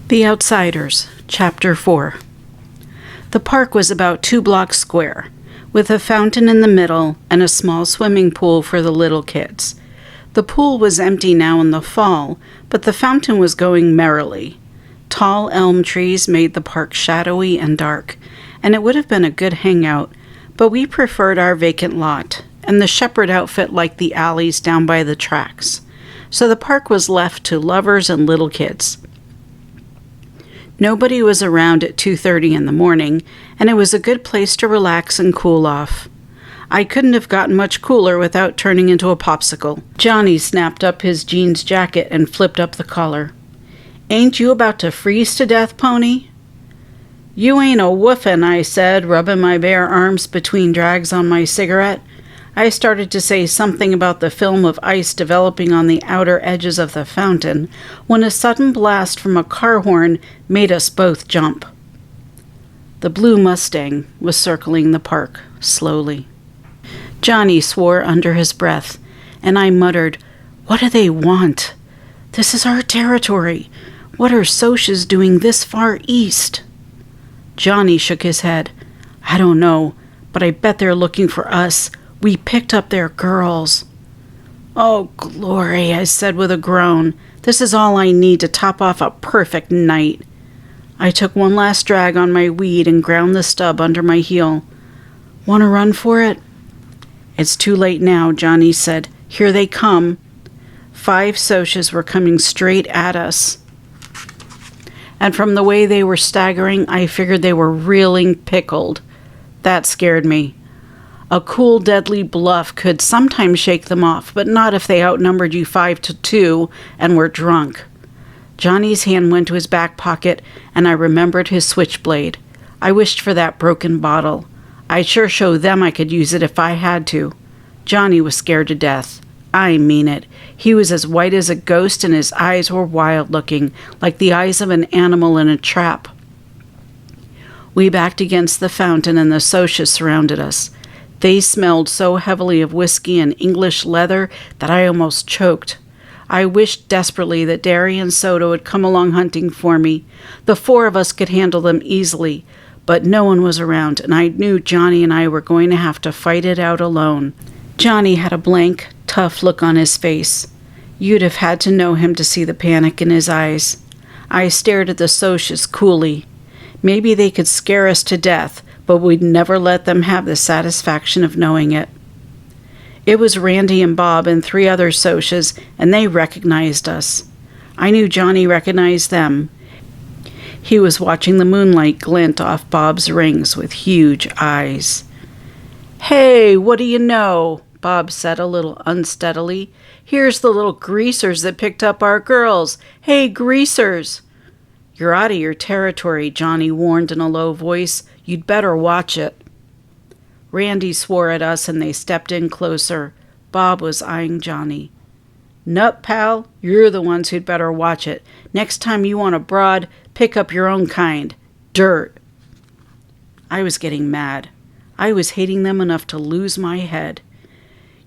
The Outsiders, Chapter 4. The park was about 2 blocks square, with a fountain in the middle and a small swimming pool for the little kids. The pool was empty now in the fall, but the fountain was going merrily. Tall elm trees made the park shadowy and dark, and it would have been a good hangout, but we preferred our vacant lot, and the shepherd outfit liked the alleys down by the tracks. So the park was left to lovers and little kids. Nobody was around at 2:30 in the morning, and it was a good place to relax and cool off. I couldn't have gotten much cooler without turning into a popsicle. Johnny snapped up his jeans jacket and flipped up the collar. "Ain't you about to freeze to death, Pony?" "You ain't a woofin'," I said, rubbing my bare arms between drags on my cigarette. I started to say something about the film of ice developing on the outer edges of the fountain when a sudden blast from a car horn made us both jump. The blue Mustang was circling the park, slowly. Johnny swore under his breath, and I muttered, "What do they want? This is our territory. What are Socs doing this far east?" Johnny shook his head. "I don't know, but I bet they're looking for us. We picked up their girls." "Oh, glory," I said with a groan. "This is all I need to top off a perfect night." I took one last drag on my weed and ground the stub under my heel. "Want to run for it?" "It's too late now," Johnny said. "Here they come." 5 Socs were coming straight at us, and from the way they were staggering, I figured they were reeling pickled. That scared me. A cool, deadly bluff could sometimes shake them off, but not if they outnumbered you 5-2 and were drunk. Johnny's hand went to his back pocket, and I remembered his switchblade. I wished for that broken bottle. I'd sure show them I could use it if I had to. Johnny was scared to death. I mean it. He was as white as a ghost, and his eyes were wild-looking, like the eyes of an animal in a trap. We backed against the fountain, and the Socs surrounded us. They smelled so heavily of whiskey and English leather that I almost choked. I wished desperately that Derry and Soda would come along hunting for me. The 4 of us could handle them easily, but no one was around, and I knew Johnny and I were going to have to fight it out alone. Johnny had a blank, tough look on his face. You'd have had to know him to see the panic in his eyes. I stared at the Socs coolly. Maybe they could scare us to death, but we'd never let them have the satisfaction of knowing it. It was Randy and Bob and 3 other Socs, and they recognized us. I knew Johnny recognized them. He was watching the moonlight glint off Bob's rings with huge eyes. "Hey, what do you know?" Bob said a little unsteadily. "Here's the little greasers that picked up our girls. Hey, greasers!" "You're out of your territory," Johnny warned in a low voice. "You'd better watch it." Randy swore at us, and they stepped in closer. Bob was eyeing Johnny. "Nup, pal, you're the ones who'd better watch it. Next time you want a broad, pick up your own kind. Dirt." I was getting mad. I was hating them enough to lose my head.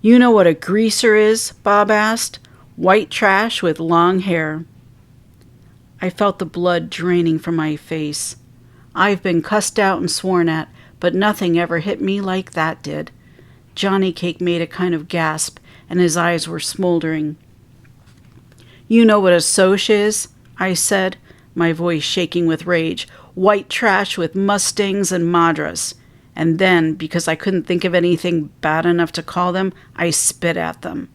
"You know what a greaser is?" Bob asked. "White trash with long hair." I felt the blood draining from my face. I've been cussed out and sworn at, but nothing ever hit me like that did. Johnny Cake made a kind of gasp, and his eyes were smoldering. "You know what a Soc is?" I said, my voice shaking with rage. "White trash with Mustangs and Madras." And then, because I couldn't think of anything bad enough to call them, I spit at them.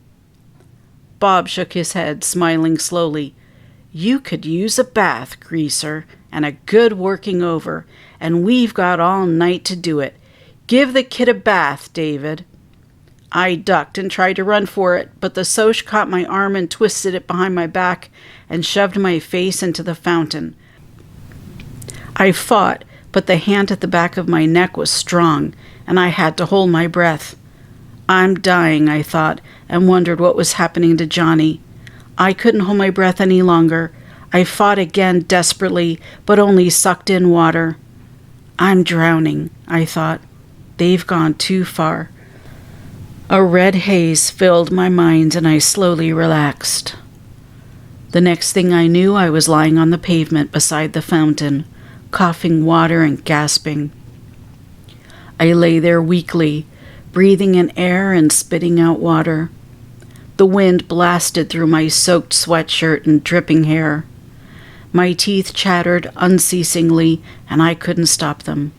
Bob shook his head, smiling slowly. "You could use a bath, greaser, and a good working over, and we've got all night to do it. Give the kid a bath, David." I ducked and tried to run for it, but the Soc caught my arm and twisted it behind my back and shoved my face into the fountain. I fought, but the hand at the back of my neck was strong, and I had to hold my breath. I'm dying, I thought, and wondered what was happening to Johnny. I couldn't hold my breath any longer. I fought again desperately, but only sucked in water. I'm drowning, I thought. They've gone too far. A red haze filled my mind, and I slowly relaxed. The next thing I knew, I was lying on the pavement beside the fountain, coughing water and gasping. I lay there weakly, breathing in air and spitting out water. The wind blasted through my soaked sweatshirt and dripping hair. My teeth chattered unceasingly, and I couldn't stop them.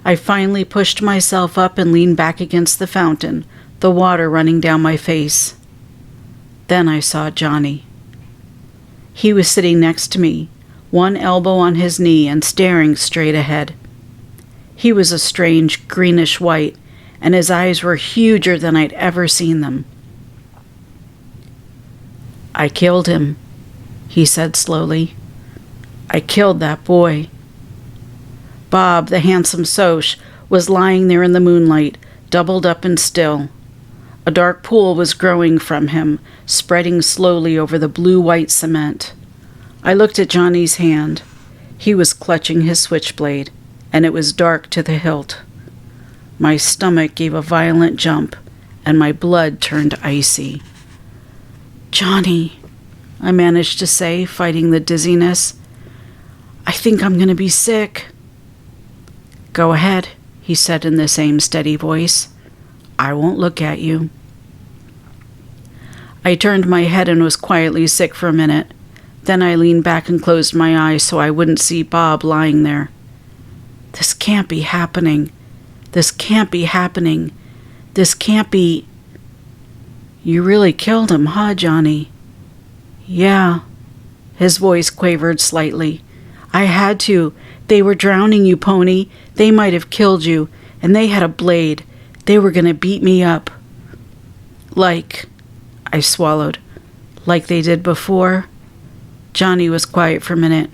I finally pushed myself up and leaned back against the fountain, the water running down my face. Then I saw Johnny. He was sitting next to me, one elbow on his knee and staring straight ahead. He was a strange greenish white, and his eyes were huger than I'd ever seen them. "I killed him," he said slowly. "I killed that boy." Bob, the handsome Soch, was lying there in the moonlight, doubled up and still. A dark pool was growing from him, spreading slowly over the blue-white cement. I looked at Johnny's hand. He was clutching his switchblade, and it was dark to the hilt. My stomach gave a violent jump, and my blood turned icy. "Johnny," I managed to say, fighting the dizziness. "I think I'm going to be sick." "Go ahead," he said in the same steady voice. "I won't look at you." I turned my head and was quietly sick for a minute. Then I leaned back and closed my eyes so I wouldn't see Bob lying there. This can't be happening. This can't be happening. This can't be... "You really killed him, huh, Johnny?" "Yeah." His voice quavered slightly. "I had to. They were drowning you, Pony. They might have killed you. And they had a blade. They were going to beat me up." I swallowed. "Like they did before?" Johnny was quiet for a minute.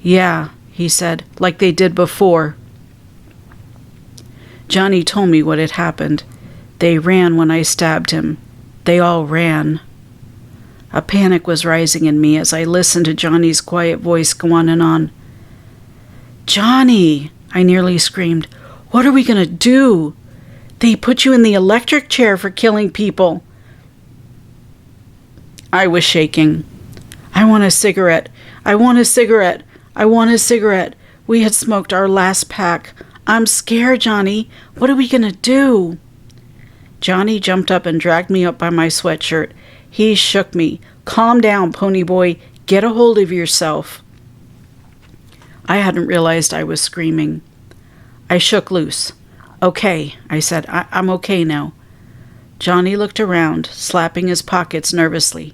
"Yeah," he said, "like they did before." Johnny told me what had happened. They ran when I stabbed him. They all ran. A panic was rising in me as I listened to Johnny's quiet voice go on and on. "Johnny," I nearly screamed, "what are we going to do? They put you in the electric chair for killing people." I was shaking. "I want a cigarette. I want a cigarette. I want a cigarette. We had smoked our last pack. I'm scared, Johnny. What are we going to do?" Johnny jumped up and dragged me up by my sweatshirt. He shook me. "Calm down, Pony Boy. Get a hold of yourself." I hadn't realized I was screaming. I shook loose. "Okay," I said. I'm okay now." Johnny looked around, slapping his pockets nervously.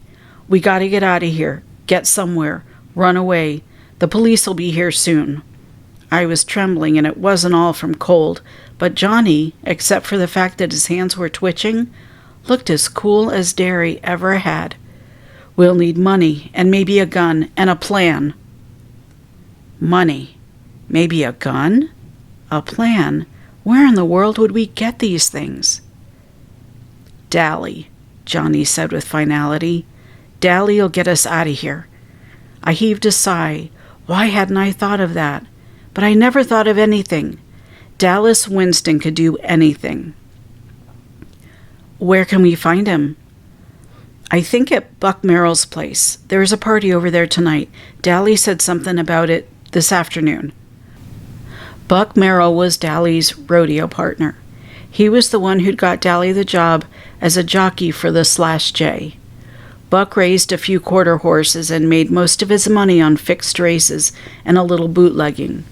"We gotta get out of here. Get somewhere. Run away. The police will be here soon." I was trembling, and it wasn't all from cold, but Johnny, except for the fact that his hands were twitching, looked as cool as Derry ever had. "We'll need money, and maybe a gun, and a plan." Money. Maybe a gun? A plan? Where in the world would we get these things? "Dally," Johnny said with finality. "Dally'll get us out of here." I heaved a sigh. Why hadn't I thought of that? But I never thought of anything. Dallas Winston could do anything. "Where can we find him?" "I think at Buck Merrill's place. There's a party over there tonight. Dally said something about it this afternoon." Buck Merrill was Dally's rodeo partner. He was the one who'd got Dally the job as a jockey for the Slash J. Buck raised a few quarter horses and made most of his money on fixed races and a little bootlegging.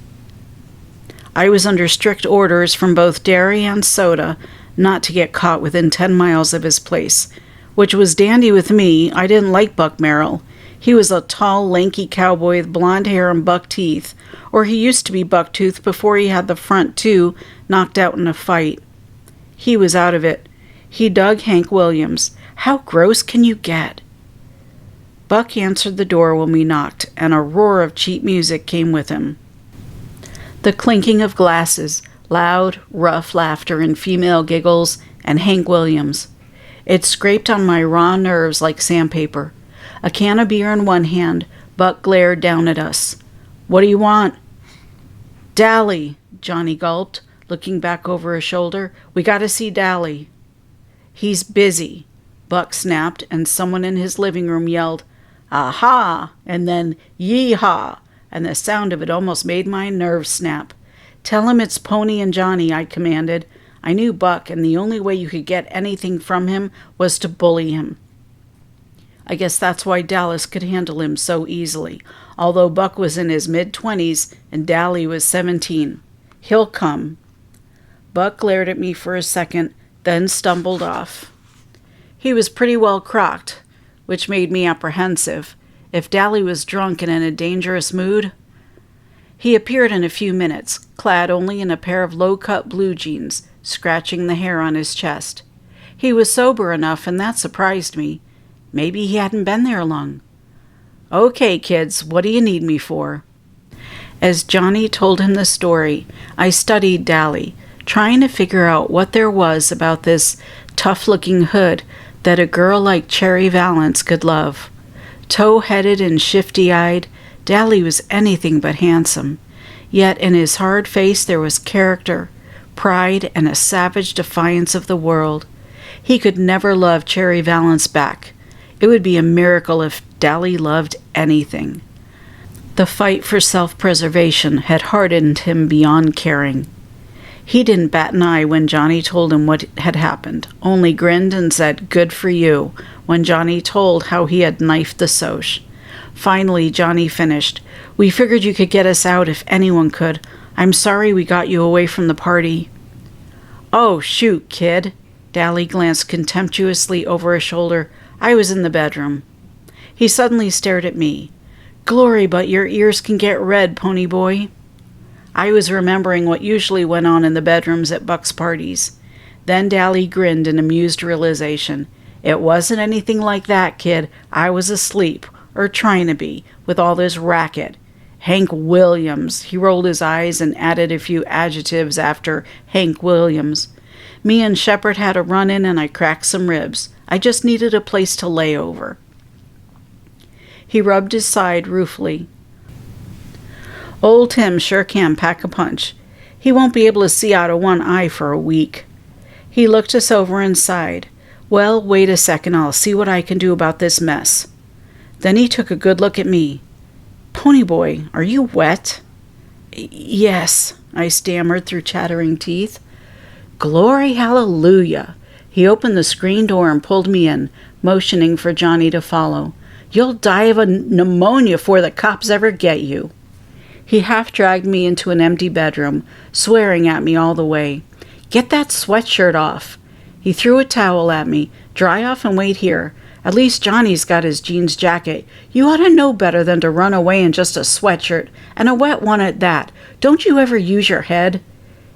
I was under strict orders from both Derry and Soda not to get caught within 10 miles of his place, which was dandy with me. I didn't like Buck Merrill. He was a tall, lanky cowboy with blonde hair and buck teeth, or he used to be bucktooth before he had the front two knocked out in a fight. He was out of it. He dug Hank Williams. How gross can you get? Buck answered the door when we knocked, and a roar of cheap music came with him. The clinking of glasses, loud, rough laughter and female giggles, and Hank Williams. It scraped on my raw nerves like sandpaper. A can of beer in one hand, Buck glared down at us. "What do you want?" "Dally," Johnny gulped, looking back over his shoulder. "We gotta see Dally." "He's busy," Buck snapped, and someone in his living room yelled, aha, and then yee-haw, and the sound of it almost made my nerves snap. Tell him it's Pony and Johnny, I commanded. I knew Buck, and the only way you could get anything from him was to bully him. I guess that's why Dallas could handle him so easily, although Buck was in his mid-20s and Dally was 17. He'll come. Buck glared at me for a second, then stumbled off. He was pretty well crocked, which made me apprehensive. If Dally was drunk and in a dangerous mood... He appeared in a few minutes, clad only in a pair of low-cut blue jeans, scratching the hair on his chest. He was sober enough, and that surprised me. Maybe he hadn't been there long. Okay, kids, what do you need me for? As Johnny told him the story, I studied Dally, trying to figure out what there was about this tough-looking hood that a girl like Cherry Valance could love. Tow-headed and shifty-eyed, Dally was anything but handsome. Yet in his hard face there was character, pride, and a savage defiance of the world. He could never love Cherry Valance back. It would be a miracle if Dally loved anything. The fight for self-preservation had hardened him beyond caring. He didn't bat an eye when Johnny told him what had happened, only grinned and said, "Good for you," when Johnny told how he had knifed the Soch. Finally, Johnny finished. "We figured you could get us out if anyone could. I'm sorry we got you away from the party." "Oh, shoot, kid." Dally glanced contemptuously over his shoulder. "I was in the bedroom." He suddenly stared at me. "Glory, but your ears can get red, pony boy." I was remembering what usually went on in the bedrooms at Buck's parties. Then Dally grinned in amused realization. "It wasn't anything like that, kid. I was asleep, or trying to be, with all this racket. Hank Williams." He rolled his eyes and added a few adjectives after Hank Williams. "Me and Shepard had a run-in and I cracked some ribs. I just needed a place to lay over." He rubbed his side ruefully. "Old Tim sure can pack a punch. He won't be able to see out of one eye for a week." He looked us over and sighed. "Well, wait a second, I'll see what I can do about this mess." Then he took a good look at me. "Pony boy, are you wet?" "Yes," I stammered through chattering teeth. "Glory hallelujah." He opened the screen door and pulled me in, motioning for Johnny to follow. "You'll die of a pneumonia before the cops ever get you." He half-dragged me into an empty bedroom, swearing at me all the way. "Get that sweatshirt off." He threw a towel at me. "Dry off and wait here. At least Johnny's got his jeans jacket. You ought to know better than to run away in just a sweatshirt, and a wet one at that. Don't you ever use your head?"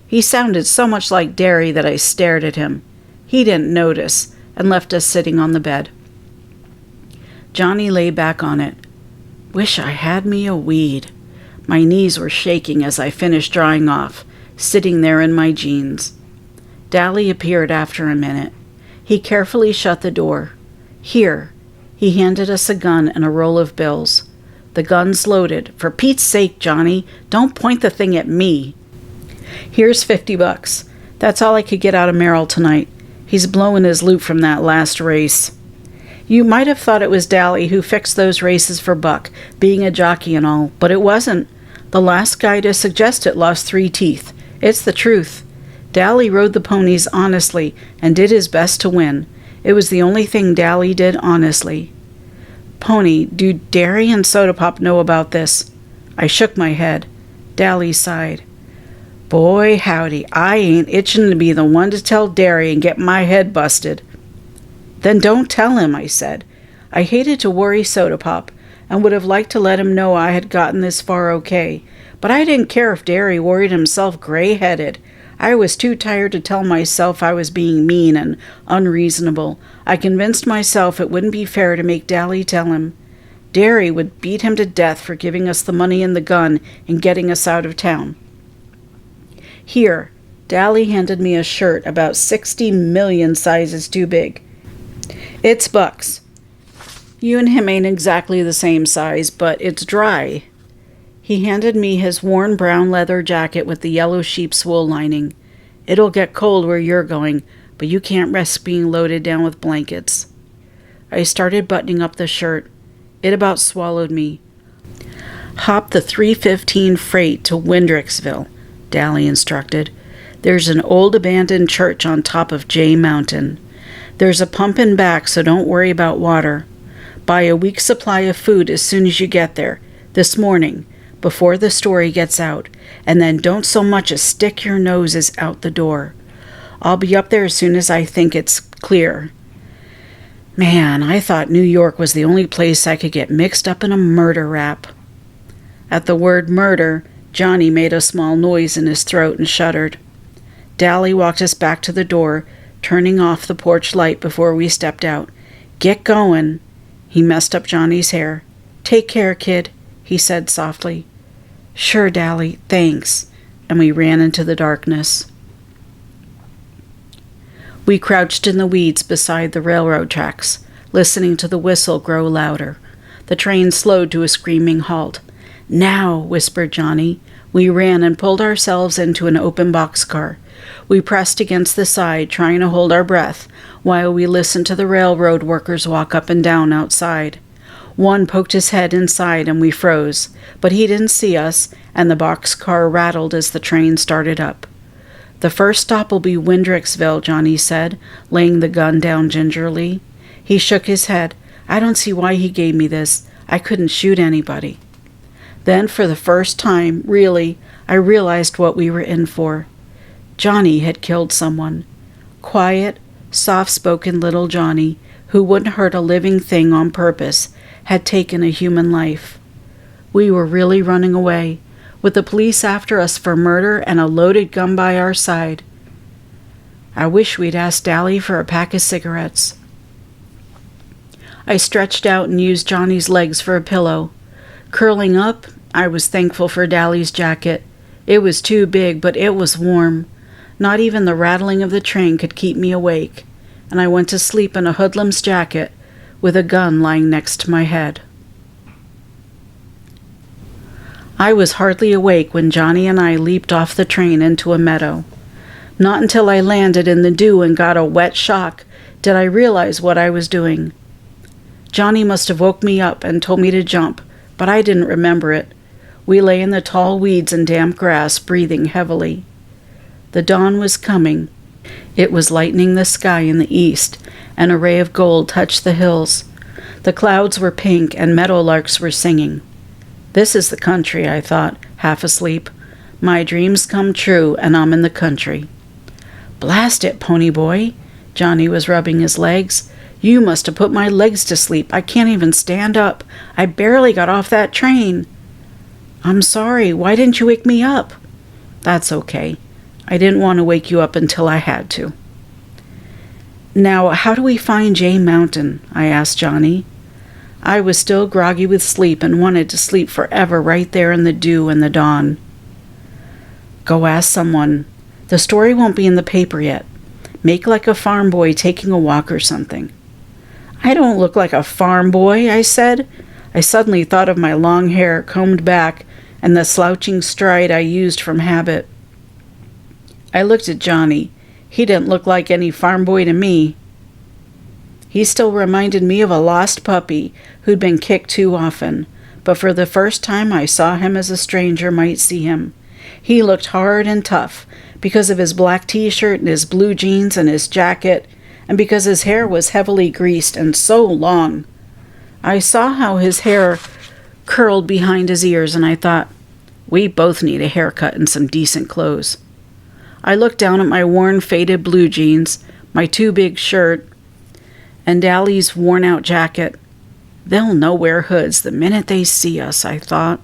He sounded so much like Derry that I stared at him. He didn't notice, and left us sitting on the bed. Johnny lay back on it. Wish I had me a weed. My knees were shaking as I finished drying off, sitting there in my jeans. Dally appeared after a minute. He carefully shut the door. "Here." He handed us a gun and a roll of bills. "The gun's loaded. For Pete's sake, Johnny, don't point the thing at me." "Here's $50. That's all I could get out of Merrill tonight. He's blowing his loot from that last race." You might have thought it was Dally who fixed those races for Buck, being a jockey and all, but it wasn't. The last guy to suggest it lost 3 teeth. It's the truth. Dally rode the ponies honestly and did his best to win. It was the only thing Dally did honestly. "Pony, do Derry and Soda Pop know about this?" I shook my head. Dally sighed. "Boy, howdy, I ain't itching to be the one to tell Derry and get my head busted." "Then don't tell him," I said. I hated to worry Soda Pop, and would have liked to let him know I had gotten this far okay, but I didn't care if Derry worried himself gray-headed. I was too tired to tell myself I was being mean and unreasonable. I convinced myself it wouldn't be fair to make Dally tell him. Derry would beat him to death for giving us the money and the gun and getting us out of town. "Here." Dally handed me a shirt about 60 million sizes too big. "It's Buck's. You and him ain't exactly the same size, but it's dry." He handed me his worn brown leather jacket with the yellow sheep's wool lining. "It'll get cold where you're going, but you can't risk being loaded down with blankets." I started buttoning up the shirt. It about swallowed me. "Hop the 3:15 freight to Windricksville," Dally instructed. "There's an old abandoned church on top of Jay Mountain. There's a pump in back, so don't worry about water. Buy a week's supply of food as soon as you get there, this morning, before the story gets out, and then don't so much as stick your noses out the door. I'll be up there as soon as I think it's clear." Man, I thought New York was the only place I could get mixed up in a murder rap. At the word murder, Johnny made a small noise in his throat and shuddered. Dally walked us back to the door, turning off the porch light before we stepped out. "Get going." He messed up Johnny's hair. "Take care, kid," he said softly. "Sure, Dally, thanks." And we ran into the darkness. We crouched in the weeds beside the railroad tracks, listening to the whistle grow louder. The train slowed to a screaming halt. "Now," whispered Johnny. We ran and pulled ourselves into an open boxcar. We pressed against the side, trying to hold our breath, while we listened to the railroad workers walk up and down outside. One poked his head inside and we froze, but he didn't see us, and the boxcar rattled as the train started up. "The first stop will be Windricksville," Johnny said, laying the gun down gingerly. He shook his head. "I don't see why he gave me this. I couldn't shoot anybody." Then, for the first time, really, I realized what we were in for. Johnny had killed someone. Quiet, soft-spoken little Johnny, who wouldn't hurt a living thing on purpose, had taken a human life. We were really running away, with the police after us for murder and a loaded gun by our side. I wish we'd asked Dally for a pack of cigarettes. I stretched out and used Johnny's legs for a pillow. Curling up, I was thankful for Dally's jacket. It was too big, but it was warm. Not even the rattling of the train could keep me awake, and I went to sleep in a hoodlum's jacket with a gun lying next to my head. I was hardly awake when Johnny and I leaped off the train into a meadow. Not until I landed in the dew and got a wet shock did I realize what I was doing. Johnny must have woke me up and told me to jump, but I didn't remember it. We lay in the tall weeds and damp grass, breathing heavily. The dawn was coming. It was lightening the sky in the east. An ray of gold touched the hills. The clouds were pink and meadowlarks were singing. This is the country, I thought, half asleep. My dreams come true, and I'm in the country. Blast it, pony boy. Johnny was rubbing his legs. You must have put my legs to sleep. I can't even stand up. I barely got off that train. I'm sorry. Why didn't you wake me up? That's okay. I didn't want to wake you up until I had to. Now, how do we find Jay Mountain? I asked Johnny. I was still groggy with sleep and wanted to sleep forever right there in the dew and the dawn. Go ask someone. The story won't be in the paper yet. Make like a farm boy taking a walk or something. I don't look like a farm boy, I said. I suddenly thought of my long hair combed back and the slouching stride I used from habit. I looked at Johnny. He didn't look like any farm boy to me. He still reminded me of a lost puppy who'd been kicked too often, but for the first time I saw him as a stranger might see him. He looked hard and tough because of his black t-shirt and his blue jeans and his jacket, and because his hair was heavily greased and so long. I saw how his hair curled behind his ears, and I thought, we both need a haircut and some decent clothes. I looked down at my worn, faded blue jeans, my too big shirt, and Dally's worn-out jacket. They'll know we're hoods the minute they see us, I thought.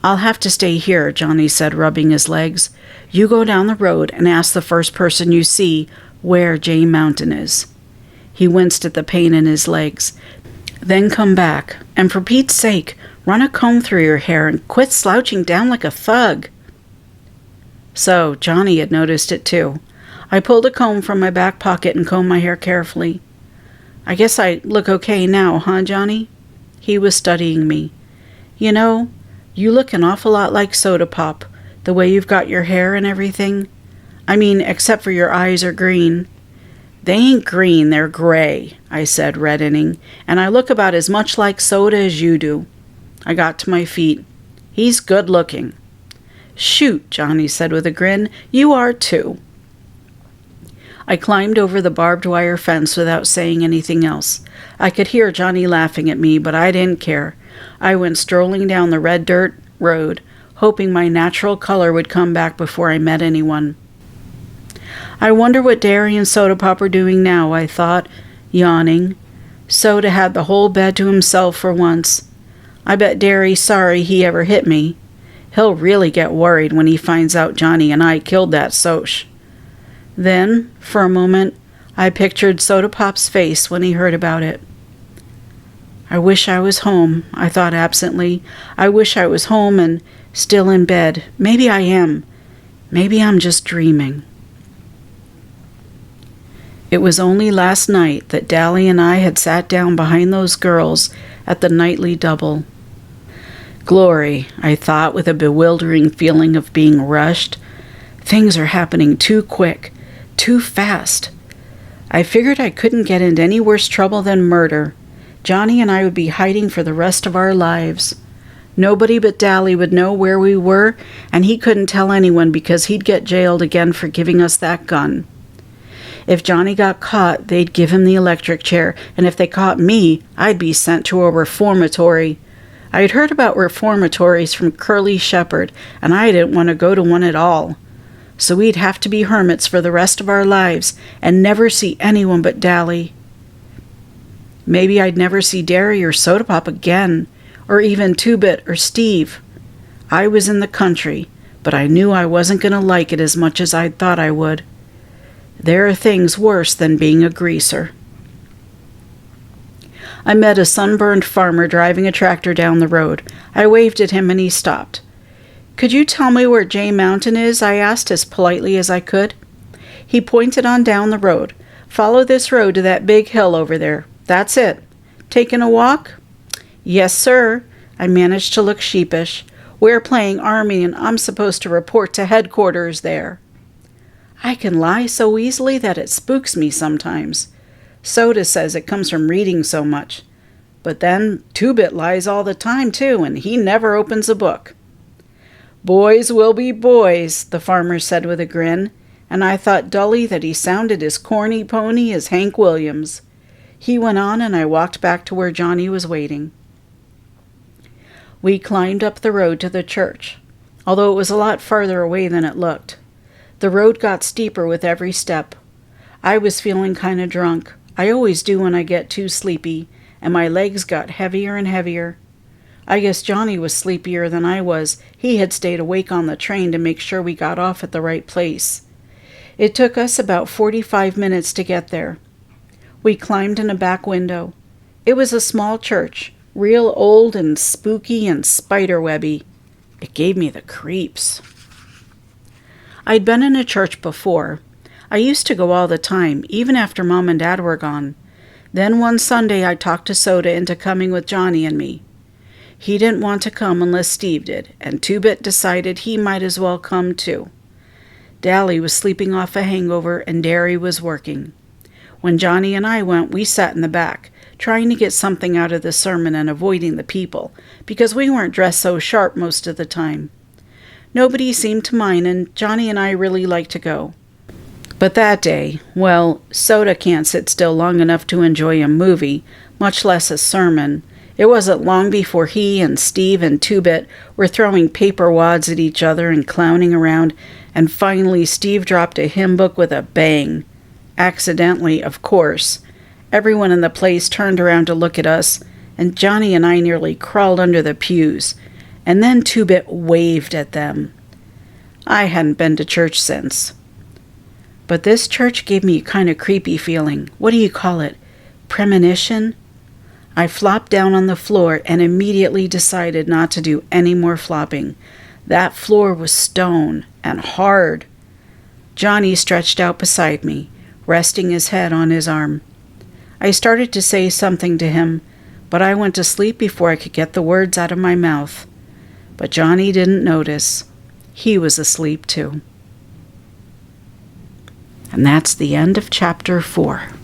I'll have to stay here, Johnny said, rubbing his legs. You go down the road and ask the first person you see where Jay Mountain is. He winced at the pain in his legs. Then come back, and for Pete's sake, run a comb through your hair and quit slouching down like a thug. So, Johnny had noticed it too. I pulled a comb from my back pocket and combed my hair carefully. I guess I look okay now, huh, Johnny? He was studying me. You know, you look an awful lot like Soda Pop, the way you've got your hair and everything. I mean, except for your eyes are green. They ain't green, they're gray, I said, reddening, and I look about as much like Soda as you do. I got to my feet. He's good looking. Shoot, Johnny said with a grin, you are too. I climbed over the barbed wire fence without saying anything else. I could hear Johnny laughing at me, but I didn't care. I went strolling down the red dirt road, hoping my natural color would come back before I met anyone. I wonder what Derry and Soda Pop are doing now, I thought, yawning. Soda had the whole bed to himself for once. I bet Derry's sorry he ever hit me. He'll really get worried when he finds out Johnny and I killed that Soch. Then, for a moment, I pictured Soda Pop's face when he heard about it. I wish I was home, I thought absently. I wish I was home and still in bed. Maybe I am. Maybe I'm just dreaming. It was only last night that Dally and I had sat down behind those girls at the nightly double. Glory, I thought with a bewildering feeling of being rushed. Things are happening too quick, too fast. I figured I couldn't get into any worse trouble than murder. Johnny and I would be hiding for the rest of our lives. Nobody but Dally would know where we were, and he couldn't tell anyone because he'd get jailed again for giving us that gun. If Johnny got caught, they'd give him the electric chair, and if they caught me, I'd be sent to a reformatory. I'd heard about reformatories from Curly Shepherd, and I didn't want to go to one at all. So we'd have to be hermits for the rest of our lives and never see anyone but Dally. Maybe I'd never see Derry or Soda Pop again, or even Two-Bit or Steve. I was in the country, but I knew I wasn't going to like it as much as I'd thought I would. There are things worse than being a greaser. I met a sunburned farmer driving a tractor down the road. I waved at him and he stopped. Could you tell me where Jay Mountain is? I asked as politely as I could. He pointed on down the road. Follow this road to that big hill over there. That's it. Taking a walk? Yes, sir. I managed to look sheepish. We're playing Army and I'm supposed to report to headquarters there. I can lie so easily that it spooks me sometimes. Soda says it comes from reading so much. But then Two-Bit lies all the time, too, and he never opens a book. Boys will be boys, the farmer said with a grin, and I thought dully that he sounded as corny pony as Hank Williams. He went on, and I walked back to where Johnny was waiting. We climbed up the road to the church, although it was a lot farther away than it looked. The road got steeper with every step. I was feeling kind of drunk. I always do when I get too sleepy, and my legs got heavier and heavier. I guess Johnny was sleepier than I was. He had stayed awake on the train to make sure we got off at the right place. It took us about 45 minutes to get there. We climbed in a back window. It was a small church, real old and spooky and spiderwebby. It gave me the creeps. I'd been in a church before. I used to go all the time, even after Mom and Dad were gone. Then one Sunday I talked to Soda into coming with Johnny and me. He didn't want to come unless Steve did, and Two-Bit decided he might as well come too. Dally was sleeping off a hangover and Derry was working. When Johnny and I went, we sat in the back, trying to get something out of the sermon and avoiding the people, because we weren't dressed so sharp most of the time. Nobody seemed to mind, and Johnny and I really liked to go. But that day, well, Soda can't sit still long enough to enjoy a movie, much less a sermon. It wasn't long before he and Steve and Two-Bit were throwing paper wads at each other and clowning around, and finally Steve dropped a hymn book with a bang. Accidentally, of course. Everyone in the place turned around to look at us, and Johnny and I nearly crawled under the pews. And then Two-Bit waved at them. I hadn't been to church since. But this church gave me a kind of creepy feeling. What do you call it? Premonition? I flopped down on the floor and immediately decided not to do any more flopping. That floor was stone and hard. Johnny stretched out beside me, resting his head on his arm. I started to say something to him, but I went to sleep before I could get the words out of my mouth. But Johnny didn't notice. He was asleep too. And that's the end of chapter 4.